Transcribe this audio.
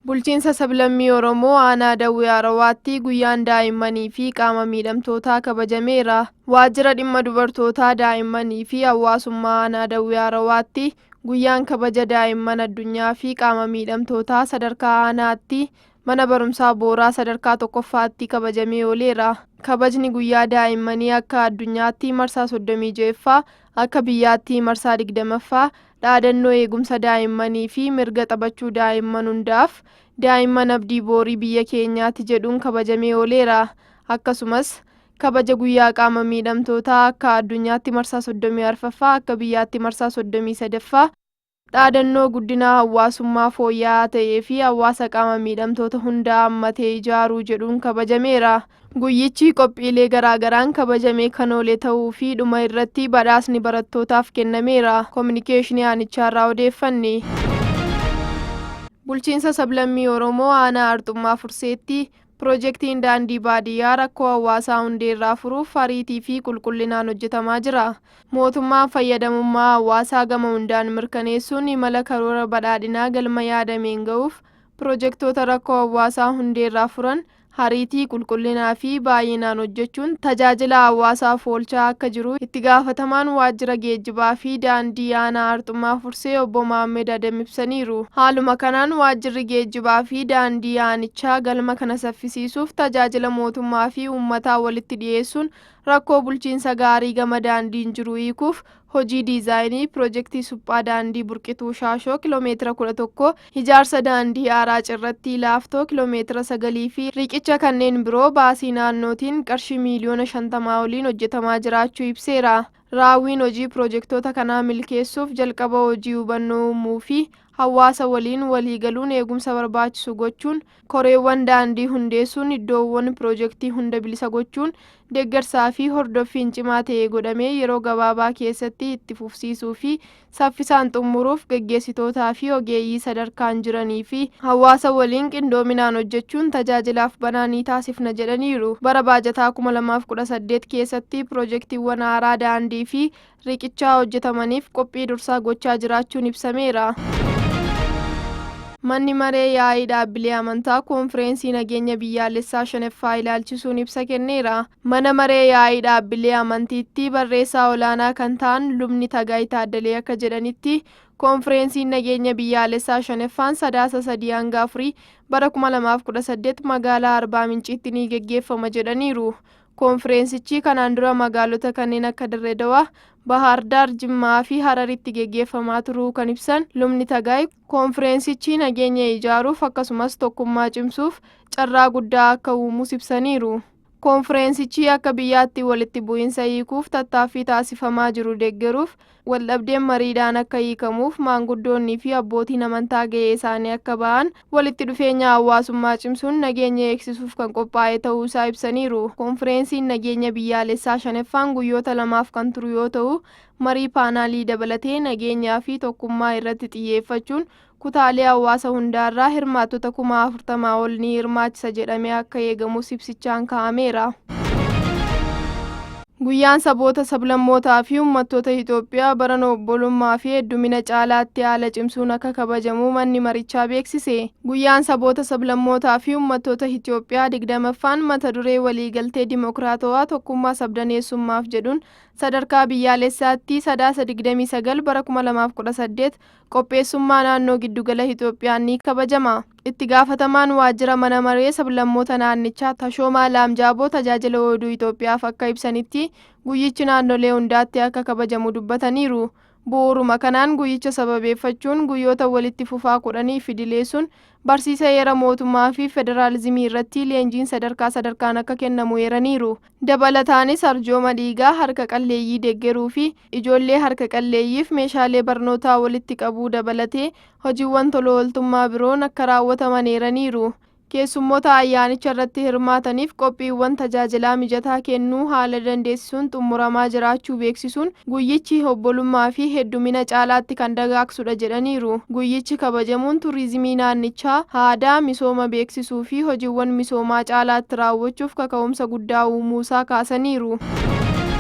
Bulchiinsa sablammii Oromoo aanaa Dawwee Arawaatti guyyaan daa'immanii fi qaama miidhamtootaa kabajameera. Waajjira dhimma dubartootaa daa'immanii fi hawaasummaa aanaa Dawwee Arawaatti guyyaan kabaja daa'imman addunyaa fi qaama miidhamtootaa sadarkaa aanaatti mana barumsaa Booraa sadarkaa tokkoffaatti kabajamee ooleera. Kabajni guyyaa daa'immanii akka addunyaatti marsaa 36ffaa, akka biyyaatti marsaa 20ffaa dhaadannoo eegumsa daa'immanii fi mirga taphachuu daa'imman hundaaf daa'imman abdii boorii biyya keenyaatti jedhuun kabajamee ooleera. Akkasumas kabaja guyyaa qaama miidhamtootaa akka addunyaatti marsaa 34ffaa, akka biyyaatti marsaa 33ffaa dhaadannoo guddina hawaasummaa fooyya'aa ta'ee fi hawaasa qaama miidhamtoota hundaa hammatee ijaaruu jedhuun kabajameera. Guyyichi qophiilee garaagaraan kabajamee kan oole ta'uu fi dhuma irratti badhaasni barattootaaf kennameera. Kominikeeshinii aanicharraa odeeffanne. Bulchiinsa sablammii Oromoo aanaa Arxummaa Furseetti Piroojeektiin daandii baadiyyaa rakkoo hawaasaa hundeerraa furuuf ariitii fi qulqullinaan hojjetamaa jira. Mootummaan fayyadamummaa hawaasaa gama hundaan mirkaneessuun imala karoora badhaadhinaa galma yaadameen ga'uuf piroojeektoota rakkoo hawaasaa hundeerraa furan ariitii qulqullinaa fi baay'inaan hojjechuun tajaajila hawaasaaf oolchaa akka jiru itti gaafatamaan waajjira geejjibaa fi daandii aanaa Arxummaa Fursee obbo Maammed Adam ibsaniiru. Haaluma kanaan waajjirri geejjibaa fi daandii aanichaa galma kana saffisiisuuf tajaajila mootummaa fi uummataa walitti dhiyeessuun rakkoo bulchiinsa gaarii gama daandiin jiru hiikuuf hojii diizaayinii piroojeektii suphaa daandii Burqituu Shaashoo kiiloomeetira 11, ijaarsa daandii haaraa Cirrattii Laaftoo kiiloomeetira 9 fi riqicha kanneen biroo baasii naannootiin qarshii miiliyoona 50 oliin hojjetamaa jiraachuu ibseera. Raawwiin hojii piroojeektoota kanaa milkeessuuf jalqaba hojii hubannoo uumuu fi hawaasa waliin waliigaluun eegumsa barbaachisu gochuun, koreewwan daandii hundeessuun, iddoowwan piroojeektii hunda bilisa gochuun, deeggarsaa fi hordoffiin cimaa ta'e godhamee yeroo gabaabaa keessatti itti fufsiisuu fi saffisaan xumuruuf gaggeessitootaa fi ogeeyyii sadarkaan jiranii fi hawaasa waliin qindoominaan hojjechuun tajaajilaaf banaa ni taasifna jedhaniiru. Bara baajataa 2018 keessatti piroojeektiiwwan haaraa daandii fi riqichaa hojjetamaniif qophii dursaa gochaa jiraachuun ibsameera. Manni maree yaa'ii dhaabbilee amantaa koonfireensii nageenya biyyaalessaa 5ffaa ilaalchisuun ibsa kenneera. Mana maree yaa'ii dhaabbilee amantiitti barreessaa olaanaa kan ta'an lubni Tagaay Taaddalee akka jedhanitti koonfireensiin nageenya biyyaalessaa 5ffaan sadaasa 3-4 bara 2018 magaalaa Arbaa Minciitti ni geggeeffama jedhaniiru. Koonfireensichi kanaan dura magaalota kanneen akka Dirree Dawaa, Bahaar Daar, Jimmaa fi Hararitti geggeeffamaa turuu kan ibsan lubni Tagaay koonfireensichi nageenya ijaaruuf akkasumas tokkummaa cimsuuf carraa guddaa akka uumuus ibsaniiru. Koonfireensichi akka biyyaatti walitti bu'iinsa hiikuuf tattaaffii taasifamaa jiru deeggaruuf waldhabdeen mariidhaan akka hiikamuuf maanguddoonnii fi abbootiin amantaa gahee isaanii akka ba'an walitti dhufeenya hawaasummaa cimsuun nageenya eegsisuuf kan qophaa'e ta'uu isaa ibsaniiru. Koonfireensiin nageenya biyyaalessaa 5ffaan guyyoota 2 kan turu yoo ta'u marii paanaalii dabalatee nageenyaa fi tokkummaa irratti xiyyeeffachuun kutaalee hawaasa hundaarraa hirmaattota 40,000 ol ni hirmaachisa jedhamee akka eegamus ibsichaan kaa'ameera. Guyyaan saboota sablammootaa fi uummattoota Itoophiyaa bara obbolummaa fi heddumina caalaatti haala cimsuun akka kabajamu manni marichaa beeksise. Guyyaan saboota sablammootaa fi uummattoota Itoophiyaa 20ffaan mata duree waliigaltee dimokiraatawaa tokkummaa sabdaneessummaaf jedhuun sadarkaa biyyaalessaatti sadaasa 29 bara 2018 qopheessummaa naannoo giddugala Itoophiyaan ni kabajama. Itti gaafatamaan waajjira mana maree sablammoota naannichaa Tashoomaa Laamjaaboo tajaajila oduu Itoophiyaaf akka ibsanitti guyyichi naannolee hundaatti akka kabajamu dubbataniiru. Bu'uuruma kanaan guyyicha sababeeffachuun guyyoota walitti fufaa 10 fidileessuun barsiisa heera mootummaa fi federaalizimii irratti leenjiin sadarkaan akka kennamu eeraniiru. Dabalataanis arjooma dhiigaa harka qalleeyyii deeggaruu fi ijoollee harka qalleeyyiif meeshaalee barnootaa walitti qabuu dabalatee hojiiwwan tola ooltummaa biroon akka raawwataman eeraniiru. Keessummoota ayyaanicha irratti hirmaataniif qophiiwwan tajaajilaa mijataa kennuu haala dandeessisuun xumuramaa jiraachuu beeksisuun guyyichi obbolummaa fi heddumina caalaatti kan dagaagsudha jedhaniiru. Guyyichi kabajamuun turizimii naannichaa aadaa misooma beeksisuu fi hojiiwwan misoomaa caalaatti raawwachuuf kaka'umsa guddaa uumuusaa kaasaniiru.